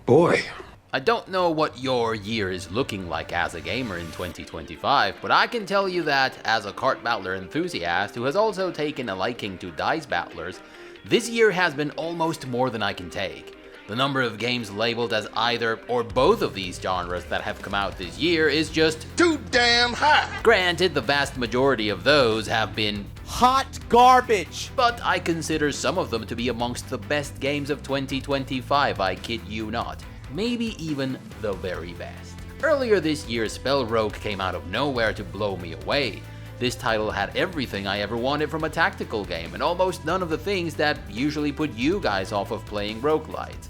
Boy. I don't know what your year is looking like as a gamer in 2025, but I can tell you that as a card battler enthusiast who has also taken a liking to dice battlers, this year has been almost more than I can take. The number of games labeled as either or both of these genres that have come out this year is just too damn high. Granted, the vast majority of those have been hot garbage, but I consider some of them to be amongst the best games of 2025, I kid you not. Maybe even the very best. Earlier this year, Spell Rogue came out of nowhere to blow me away. This title had everything I ever wanted from a tactical game, and almost none of the things that usually put you guys off of playing Rogue-lite.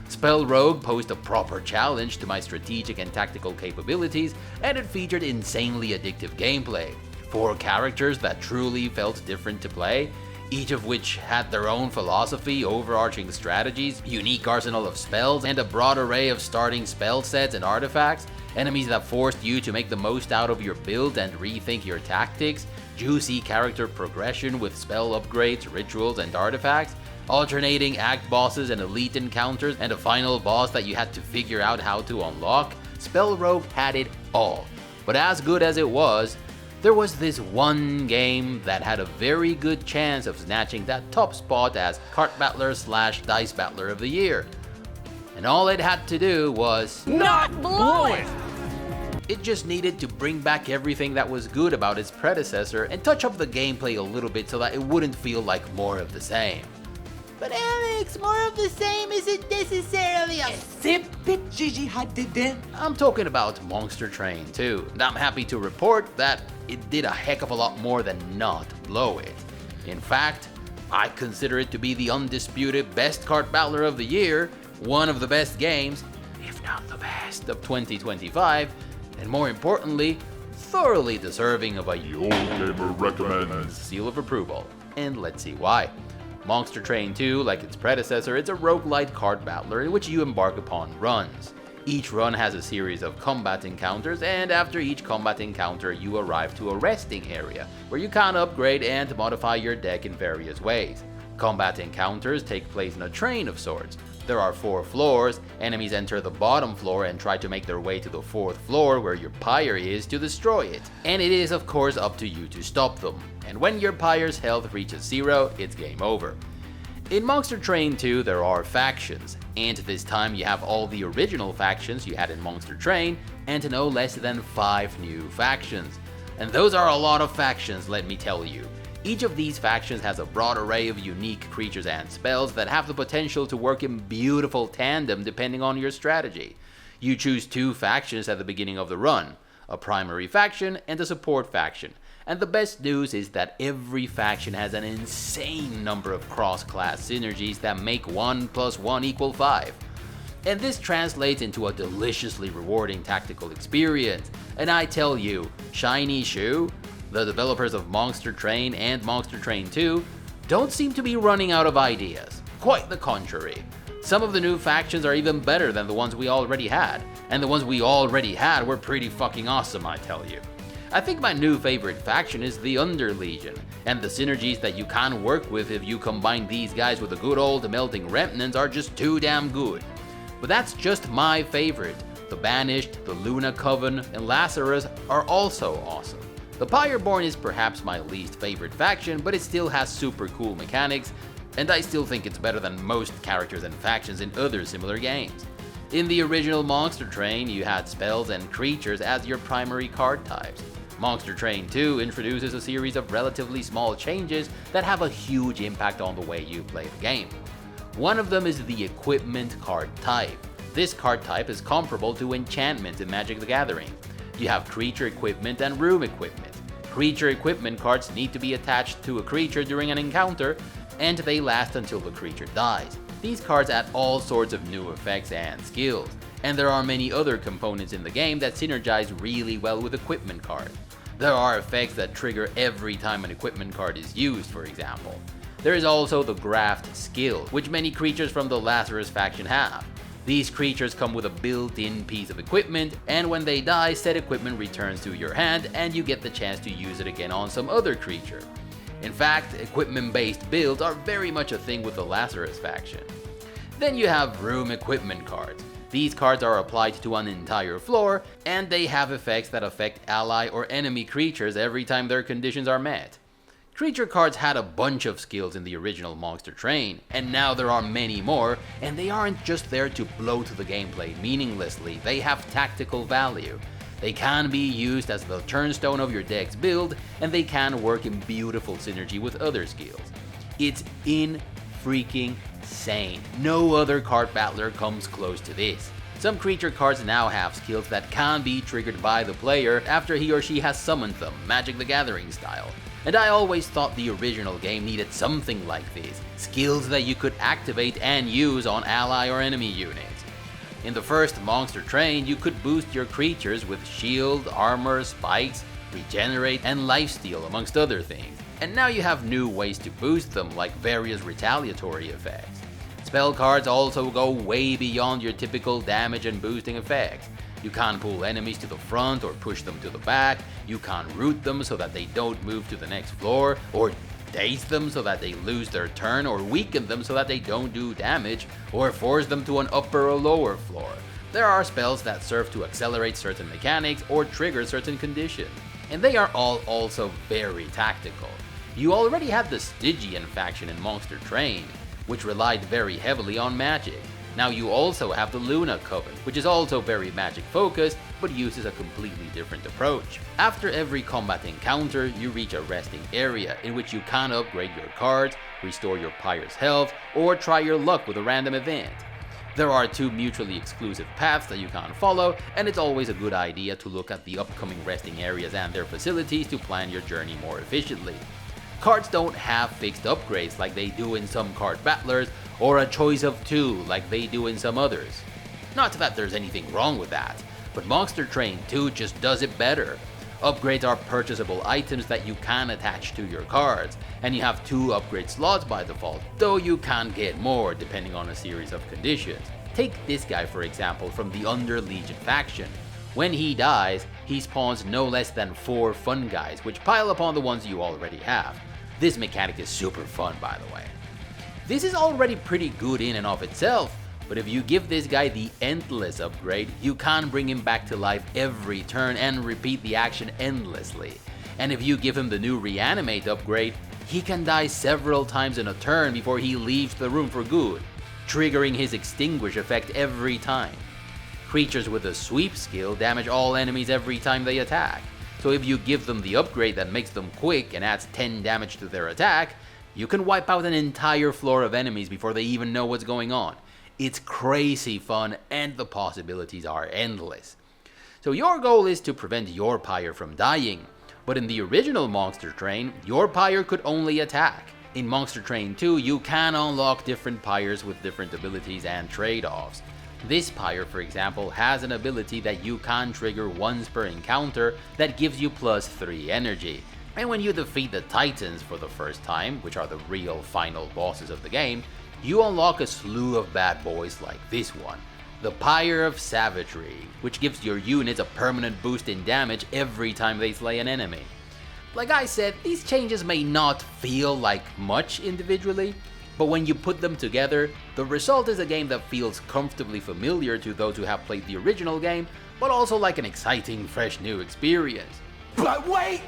Spell Rogue posed a proper challenge to my strategic and tactical capabilities, and it featured insanely addictive gameplay. 4 characters that truly felt different to play, each of which had their own philosophy, overarching strategies, unique arsenal of spells, and a broad array of starting spell sets and artifacts, enemies that forced you to make the most out of your build and rethink your tactics, juicy character progression with spell upgrades, rituals, and artifacts, alternating act bosses and elite encounters, and a final boss that you had to figure out how to unlock. Spell Rogue had it all. But as good as it was, there was this one game that had a very good chance of snatching that top spot as Card Battler / Dice Battler of the Year. And all it had to do was not blow it! It just needed to bring back everything that was good about its predecessor and touch up the gameplay a little bit so that it wouldn't feel like more of the same. But Alex, more of the same isn't necessarily a zip it, Gigi Hadidin. I'm talking about Monster Train 2, and I'm happy to report that it did a heck of a lot more than not blow it. In fact, I consider it to be the undisputed best card battler of the year, one of the best games, if not the best, of 2025, and more importantly, thoroughly deserving of a Your Gamer Recommends seal of approval. And let's see why. Monster Train 2, like its predecessor, it's a roguelite card battler in which you embark upon runs. Each run has a series of combat encounters, and after each combat encounter you arrive to a resting area, where you can upgrade and modify your deck in various ways. Combat encounters take place in a train of sorts. There are 4 floors, enemies enter the bottom floor and try to make their way to the 4th floor where your pyre is to destroy it. And it is of course up to you to stop them. And when your pyre's health reaches 0, it's game over. In Monster Train 2 there are factions, and this time you have all the original factions you had in Monster Train, and no less than 5 new factions. And those are a lot of factions, let me tell you. Each of these factions has a broad array of unique creatures and spells that have the potential to work in beautiful tandem depending on your strategy. You choose 2 factions at the beginning of the run, a primary faction and a support faction. And the best news is that every faction has an insane number of cross-class synergies that make 1 + 1 = 5. And this translates into a deliciously rewarding tactical experience. And I tell you, Shiny Shoe, the developers of Monster Train and Monster Train 2, don't seem to be running out of ideas. Quite the contrary. Some of the new factions are even better than the ones we already had, and the ones we already had were pretty fucking awesome, I tell you. I think my new favorite faction is the Under Legion, and the synergies that you can work with if you combine these guys with the good old Melting Remnants are just too damn good. But that's just my favorite. The Banished, the Luna Coven, and Lazarus are also awesome. The Pyreborn is perhaps my least favorite faction, but it still has super cool mechanics, and I still think it's better than most characters and factions in other similar games. In the original Monster Train, you had spells and creatures as your primary card types. Monster Train 2 introduces a series of relatively small changes that have a huge impact on the way you play the game. One of them is the equipment card type. This card type is comparable to enchantment in Magic the Gathering. You have creature equipment and room equipment. Creature equipment cards need to be attached to a creature during an encounter, and they last until the creature dies. These cards add all sorts of new effects and skills, and there are many other components in the game that synergize really well with equipment cards. There are effects that trigger every time an equipment card is used, for example. There is also the Graft skill, which many creatures from the Lazarus faction have. These creatures come with a built-in piece of equipment, and when they die, said equipment returns to your hand and you get the chance to use it again on some other creature. In fact, equipment-based builds are very much a thing with the Lazarus faction. Then you have room equipment cards. These cards are applied to an entire floor, and they have effects that affect ally or enemy creatures every time their conditions are met. Creature cards had a bunch of skills in the original Monster Train, and now there are many more, and they aren't just there to bloat the gameplay meaninglessly, they have tactical value. They can be used as the turnstone of your deck's build, and they can work in beautiful synergy with other skills. It's freaking insane. No other card battler comes close to this. Some creature cards now have skills that can be triggered by the player after he or she has summoned them, Magic the Gathering style. And I always thought the original game needed something like this, skills that you could activate and use on ally or enemy units. In the first Monster Train, you could boost your creatures with shield, armor, spikes, regenerate, and lifesteal amongst other things. And now you have new ways to boost them, like various retaliatory effects. Spell cards also go way beyond your typical damage and boosting effects. You can pull enemies to the front or push them to the back, you can root them so that they don't move to the next floor, or daze them so that they lose their turn, or weaken them so that they don't do damage, or force them to an upper or lower floor. There are spells that serve to accelerate certain mechanics or trigger certain conditions, and they are all also very tactical. You already had the Stygian faction in Monster Train, which relied very heavily on magic. Now you also have the Luna Coven, which is also very magic focused, but uses a completely different approach. After every combat encounter, you reach a resting area in which you can upgrade your cards, restore your pyre's health, or try your luck with a random event. There are two mutually exclusive paths that you can follow, and it's always a good idea to look at the upcoming resting areas and their facilities to plan your journey more efficiently. Cards don't have fixed upgrades like they do in some card battlers, or a choice of two like they do in some others. Not that there's anything wrong with that, but Monster Train 2 just does it better. Upgrades are purchasable items that you can attach to your cards, and you have 2 upgrade slots by default, though you can get more depending on a series of conditions. Take this guy for example from the Under Legion faction. When he dies, he spawns no less than 4 fun guys, which pile upon the ones you already have. This mechanic is super fun, by the way. This is already pretty good in and of itself, but if you give this guy the Endless upgrade, you can bring him back to life every turn and repeat the action endlessly. And if you give him the new Reanimate upgrade, he can die several times in a turn before he leaves the room for good, triggering his Extinguish effect every time. Creatures with a Sweep skill damage all enemies every time they attack, so if you give them the upgrade that makes them quick and adds 10 damage to their attack, you can wipe out an entire floor of enemies before they even know what's going on. It's crazy fun, and the possibilities are endless. So your goal is to prevent your pyre from dying, but in the original Monster Train, your pyre could only attack. In Monster Train 2, you can unlock different pyres with different abilities and trade-offs. This pyre, for example, has an ability that you can trigger once per encounter that gives you +3 energy. And when you defeat the Titans for the first time, which are the real final bosses of the game, you unlock a slew of bad boys like this one, the Pyre of Savagery, which gives your units a permanent boost in damage every time they slay an enemy. Like I said, these changes may not feel like much individually, but when you put them together, the result is a game that feels comfortably familiar to those who have played the original game, but also like an exciting, fresh new experience. But wait!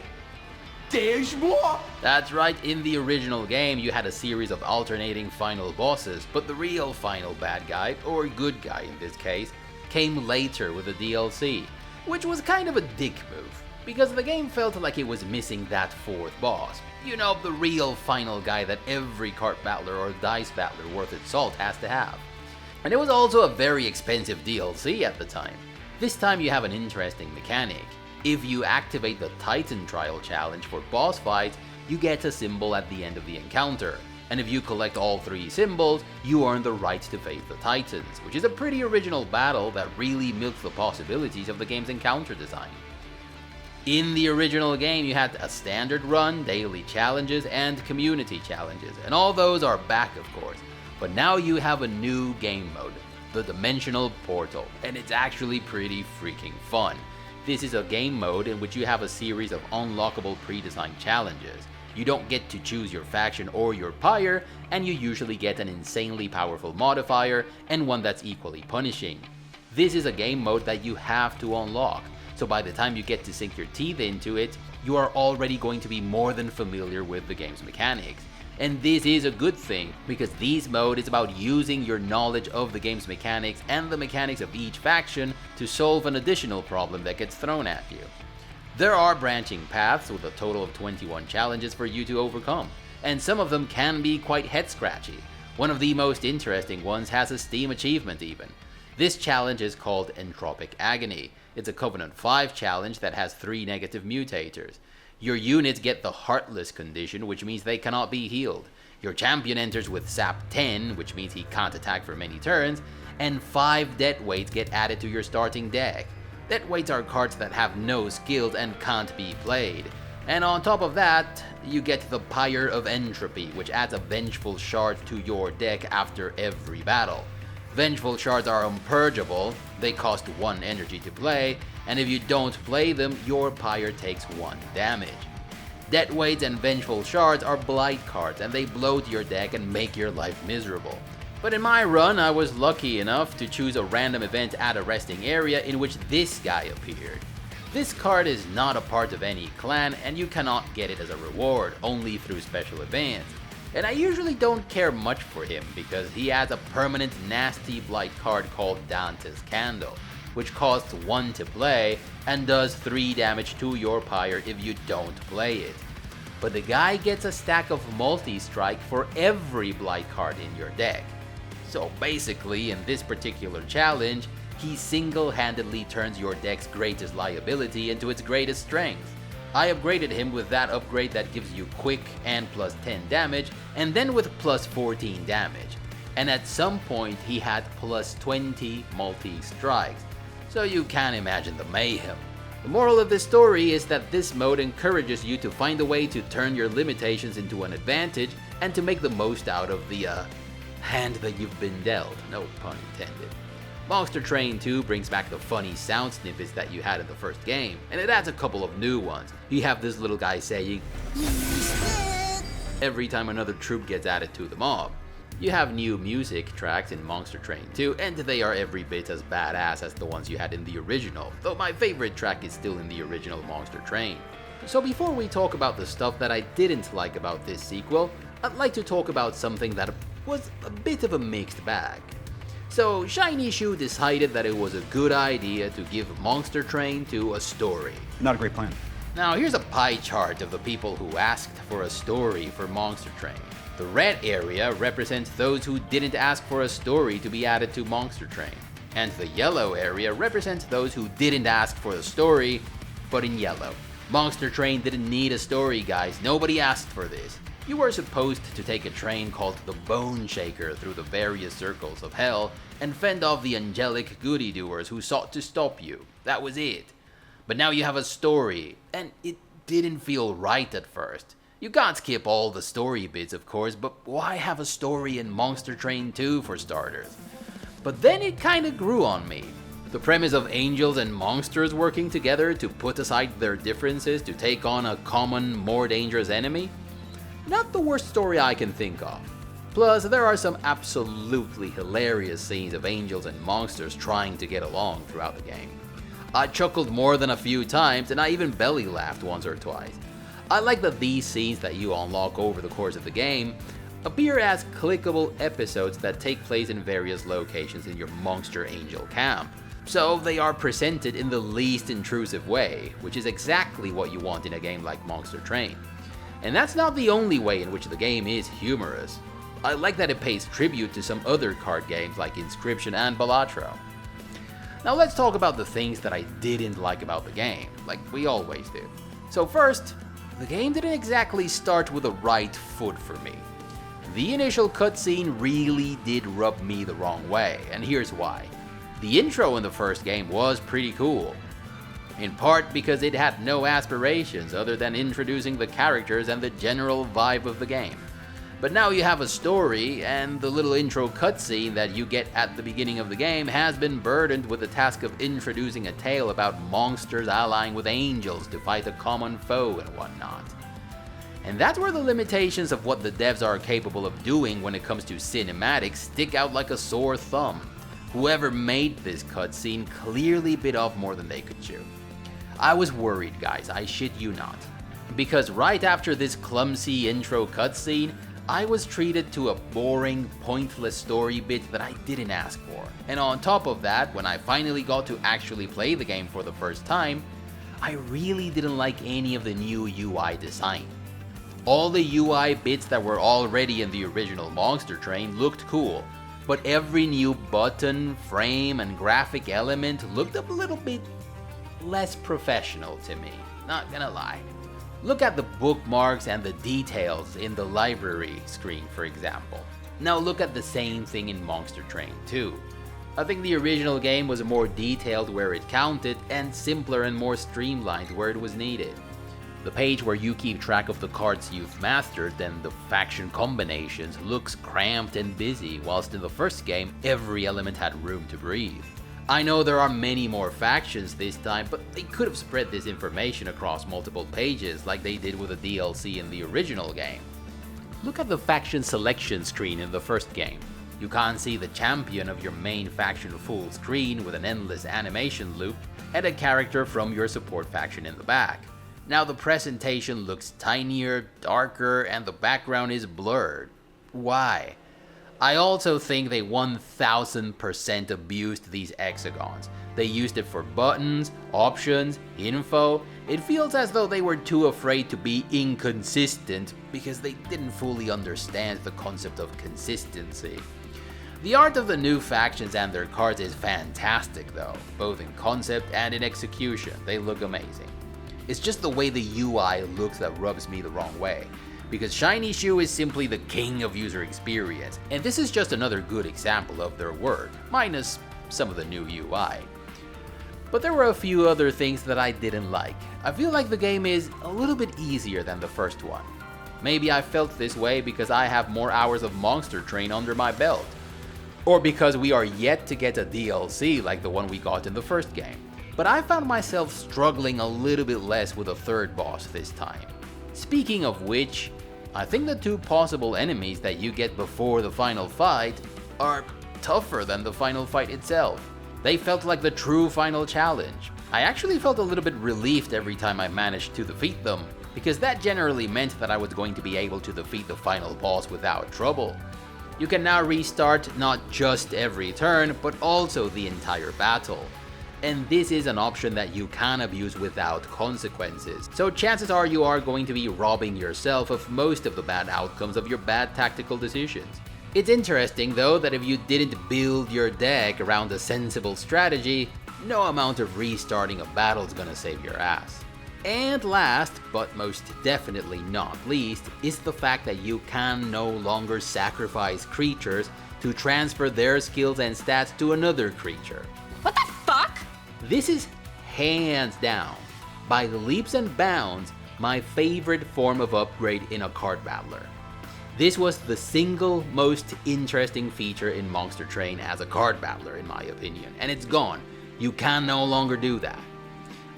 There's more! That's right, in the original game you had a series of alternating final bosses, but the real final bad guy, or good guy in this case, came later with the DLC, which was kind of a dick move, because the game felt like it was missing that 4th boss. You know, the real final guy that every card battler or dice battler worth its salt has to have. And it was also a very expensive DLC at the time. This time you have an interesting mechanic. If you activate the Titan Trial challenge for boss fights, you get a symbol at the end of the encounter, and if you collect all 3 symbols, you earn the right to face the Titans, which is a pretty original battle that really milks the possibilities of the game's encounter design. In the original game, you had a standard run, daily challenges, and community challenges, and all those are back of course, but now you have a new game mode, the Dimensional Portal, and it's actually pretty freaking fun. This is a game mode in which you have a series of unlockable pre-designed challenges. You don't get to choose your faction or your pyre, and you usually get an insanely powerful modifier and one that's equally punishing. This is a game mode that you have to unlock, so by the time you get to sink your teeth into it, you are already going to be more than familiar with the game's mechanics. And this is a good thing, because this mode is about using your knowledge of the game's mechanics and the mechanics of each faction to solve an additional problem that gets thrown at you. There are branching paths with a total of 21 challenges for you to overcome, and some of them can be quite head-scratchy. One of the most interesting ones has a Steam achievement even. This challenge is called Entropic Agony. It's a Covenant 5 challenge that has 3 negative mutators. Your units get the Heartless condition, which means they cannot be healed. Your champion enters with Sap 10, which means he can't attack for many turns, and 5 dead weights get added to your starting deck. Dead weights are cards that have no skills and can't be played. And on top of that, you get the Pyre of Entropy, which adds a Vengeful Shard to your deck after every battle. Vengeful Shards are unpurgeable, they cost 1 energy to play, and if you don't play them, your Pyre takes 1 damage. Dead Weights and Vengeful Shards are blight cards, and they bloat your deck and make your life miserable. But in my run, I was lucky enough to choose a random event at a resting area in which this guy appeared. This card is not a part of any clan, and you cannot get it as a reward, only through special events. And I usually don't care much for him, because he has a permanent nasty blight card called Dante's Candle, which costs 1 to play, and does 3 damage to your Pyre if you don't play it. But the guy gets a stack of multi-strike for every blight card in your deck. So basically, in this particular challenge, he single-handedly turns your deck's greatest liability into its greatest strength. I upgraded him with that upgrade that gives you quick and plus 10 damage, and then with plus 14 damage. And at some point he had plus 20 multi-strikes, so you can imagine the mayhem. The moral of this story is that this mode encourages you to find a way to turn your limitations into an advantage and to make the most out of the hand that you've been dealt, no pun intended. Monster Train 2 brings back the funny sound snippets that you had in the first game, and it adds a couple of new ones. You have this little guy saying every time another troop gets added to the mob. You have new music tracks in Monster Train 2, and they are every bit as badass as the ones you had in the original, though my favorite track is still in the original Monster Train. So before we talk about the stuff that I didn't like about this sequel, I'd like to talk about something that was a bit of a mixed bag. So Shiny Shoe decided that it was a good idea to give Monster Train 2 a story. Not a great plan. Now here's a pie chart of the people who asked for a story for Monster Train. The red area represents those who didn't ask for a story to be added to Monster Train. And the yellow area represents those who didn't ask for the story, but in yellow. Monster Train didn't need a story, guys. Nobody asked for this. You were supposed to take a train called the Bone Shaker through the various circles of hell and fend off the angelic goody-doers who sought to stop you. That was it. But now you have a story, and it didn't feel right at first. You can't skip all the story bits, of course, but why have a story in Monster Train 2 for starters? But then it kinda grew on me. The premise of angels and monsters working together to put aside their differences to take on a common, more dangerous enemy? Not the worst story I can think of. Plus, there are some absolutely hilarious scenes of angels and monsters trying to get along throughout the game. I chuckled more than a few times, and I even belly laughed once or twice. I like that these scenes that you unlock over the course of the game appear as clickable episodes that take place in various locations in your Monster Angel camp. So they are presented in the least intrusive way, which is exactly what you want in a game like Monster Train. And that's not the only way in which the game is humorous. I like that it pays tribute to some other card games like Inscription and Balatro. Now let's talk about the things that I didn't like about the game, like we always do. So first, the game didn't exactly start with the right foot for me. The initial cutscene really did rub me the wrong way, and here's why. The intro in the first game was pretty cool. In part because it had no aspirations other than introducing the characters and the general vibe of the game. But now you have a story, and the little intro cutscene that you get at the beginning of the game has been burdened with the task of introducing a tale about monsters allying with angels to fight a common foe and whatnot. And that's where the limitations of what the devs are capable of doing when it comes to cinematics stick out like a sore thumb. Whoever made this cutscene clearly bit off more than they could chew. I was worried, guys, I shit you not. Because right after this clumsy intro cutscene, I was treated to a boring, pointless story bit that I didn't ask for. And on top of that, when I finally got to actually play the game for the first time, I really didn't like any of the new UI design. All the UI bits that were already in the original Monster Train looked cool, but every new button, frame, and graphic element looked a little bit less professional to me, not gonna lie. Look at the bookmarks and the details in the library screen, for example. Now look at the same thing in Monster Train 2. I think the original game was more detailed where it counted and simpler and more streamlined where it was needed. The page where you keep track of the cards you've mastered and the faction combinations looks cramped and busy, whilst in the first game, every element had room to breathe. I know there are many more factions this time, but they could have spread this information across multiple pages like they did with the DLC in the original game. Look at the faction selection screen in the first game. You can't see the champion of your main faction full screen with an endless animation loop and a character from your support faction in the back. Now the presentation looks tinier, darker, and the background is blurred. Why? I also think they 1000% abused these hexagons. They used it for buttons, options, info. It feels as though they were too afraid to be inconsistent because they didn't fully understand the concept of consistency. The art of the new factions and their cards is fantastic though, both in concept and in execution. They look amazing. It's just the way the UI looks that rubs me the wrong way, because Shiny Shoe is simply the king of user experience, and this is just another good example of their work, minus some of the new UI. But there were a few other things that I didn't like. I feel like the game is a little bit easier than the first one. Maybe I felt this way because I have more hours of Monster Train under my belt, or because we are yet to get a DLC like the one we got in the first game. But I found myself struggling a little bit less with a third boss this time. Speaking of which, I think the two possible enemies that you get before the final fight are tougher than the final fight itself. They felt like the true final challenge. I actually felt a little bit relieved every time I managed to defeat them, because that generally meant that I was going to be able to defeat the final boss without trouble. You can now restart not just every turn, but also the entire battle. And this is an option that you can abuse without consequences, so chances are you are going to be robbing yourself of most of the bad outcomes of your bad tactical decisions. It's interesting though that if you didn't build your deck around a sensible strategy, no amount of restarting a battle is gonna save your ass. And last, but most definitely not least, is the fact that you can no longer sacrifice creatures to transfer their skills and stats to another creature. What the fuck? This is hands down, by leaps and bounds, my favorite form of upgrade in a card battler. This was the single most interesting feature in Monster Train as a card battler in my opinion, and it's gone. You can no longer do that.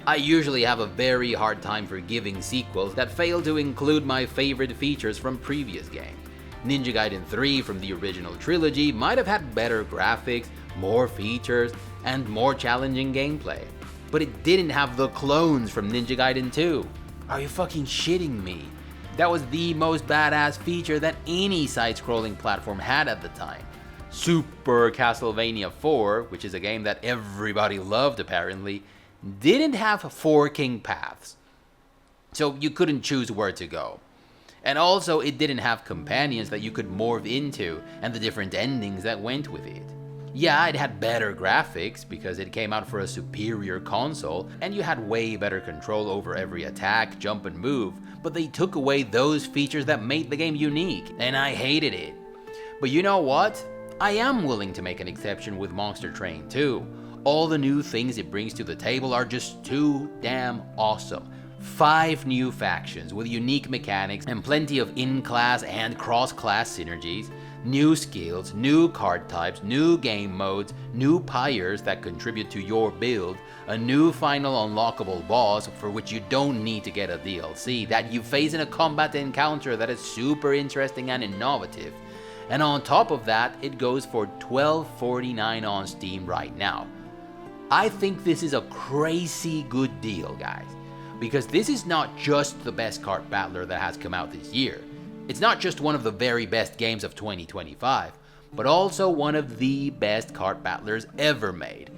I usually have a very hard time forgiving sequels that fail to include my favorite features from previous games. Ninja Gaiden 3 from the original trilogy might have had better graphics, more features, and more challenging gameplay, but it didn't have the clones from Ninja Gaiden 2. Are you fucking shitting me? That was the most badass feature that any side-scrolling platform had at the time. Super Castlevania 4, which is a game that everybody loved apparently, didn't have 4 king paths, so you couldn't choose where to go. And also it didn't have companions that you could morph into and the different endings that went with it. Yeah, it had better graphics because it came out for a superior console and you had way better control over every attack, jump and move, but they took away those features that made the game unique, and I hated it. But you know what? I am willing to make an exception with Monster Train 2. All the new things it brings to the table are just too damn awesome. 5 new factions with unique mechanics and plenty of in-class and cross-class synergies, new skills, new card types, new game modes, new pyres that contribute to your build, a new final unlockable boss for which you don't need to get a DLC, that you face in a combat encounter that is super interesting and innovative, And on top of that, it goes for $12.49 on Steam right now. I think this is a crazy good deal, guys, because this is not just the best cart battler that has come out this year. It's not just one of the very best games of 2025, but also one of the best cart battlers ever made.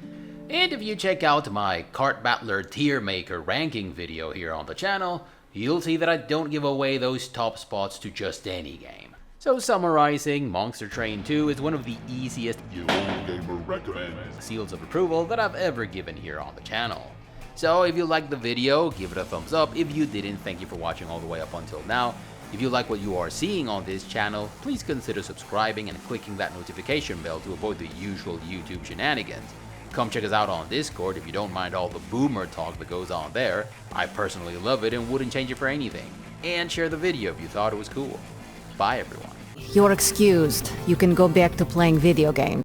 And if you check out my cart battler tier maker ranking video here on the channel, you'll see that I don't give away those top spots to just any game. So summarizing, Monster Train 2 is one of the easiest Gamer recommends. seals of approval that I've ever given here on the channel. So if you liked the video, give it a thumbs up. If you didn't, thank you for watching all the way up until now. If you like what you are seeing on this channel, please consider subscribing and clicking that notification bell to avoid the usual YouTube shenanigans. Come check us out on Discord if you don't mind all the boomer talk that goes on there. I personally love it and wouldn't change it for anything. And share the video if you thought it was cool. Bye everyone. You're excused. You can go back to playing video games.